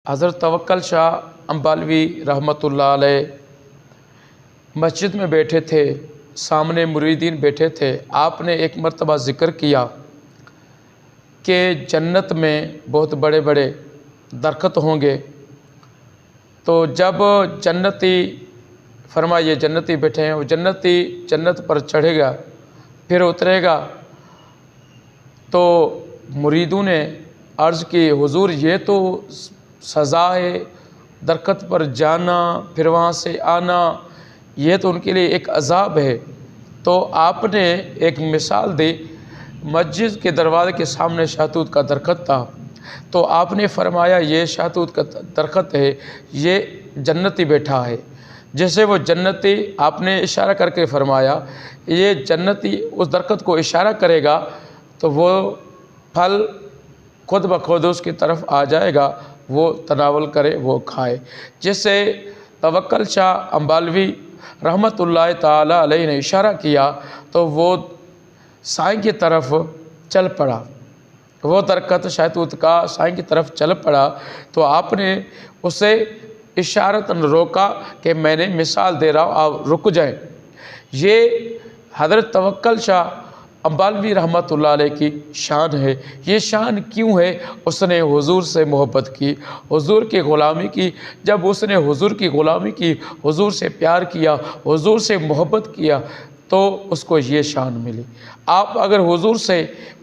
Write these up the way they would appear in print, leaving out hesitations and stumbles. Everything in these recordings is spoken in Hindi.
हज़रत तवक्कल शाह अम्बालवी रहमतुल्लाह अलैह मस्जिद में बैठे थे, सामने मुरीदीन बैठे थे। आपने एक मरतबा ज़िक्र किया कि जन्नत में बहुत बड़े बड़े दरख्त होंगे। तो जब जन्नती, फरमाइए जन्नती बैठे हैं, वो जन्नती जन्नत पर चढ़ेगा फिर उतरेगा। तो मुरीदों ने अर्ज़ की, हुजूर ये तो सज़ा है, दरख्त पर जाना फिर वहाँ से आना, ये तो उनके लिए एक अज़ाब है। तो आपने एक मिसाल दी, मस्जिद के दरवाज़े के सामने शहतूत का दरख्त था, तो आपने फरमाया ये शहतूत का दरख्त है, ये जन्नती बैठा है। जैसे वो जन्नती, आपने इशारा करके फरमाया ये जन्नती उस दरख्त को इशारा करेगा तो वो फल खुद ब खुद उसकी तरफ आ जाएगा, वो तनावल करे, वो खाए। जिससे तवक्कल शाह अम्बालवी रहमतुल्लाह ताला अलैह ने इशारा किया तो वो साईं की तरफ चल पड़ा, वो दरख्त शहतूत का साईं की तरफ चल पड़ा। तो आपने उसे इशारतन रोका कि मैंने मिसाल दे रहा हूँ, आप रुक जाएं। ये हज़रत तवक्कल शाह अम्बालवी रहमतुल्लाह अलैह की शान है। ये शान क्यों है? उसने हुजूर से मोहब्बत की, हुजूर की ग़ुलामी की। जब उसने हुजूर की ग़ुलामी की, हुजूर से प्यार किया, हुजूर से मोहब्बत किया, तो उसको ये शान मिली। आप अगर हुजूर से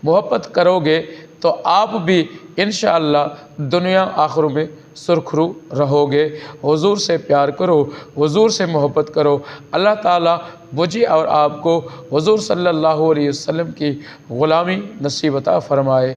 मोहब्बत करोगे तो आप भी इंशाअल्लाह दुनिया आखिर में सुरखरू रहोगे। हुजूर से प्यार करो, हुजूर से मोहब्बत करो। अल्लाह ताला मुझे और आपको हुजूर सल्लल्लाहु अलैहि वसल्लम की ग़ुलामी नसीब अता फ़रमाए।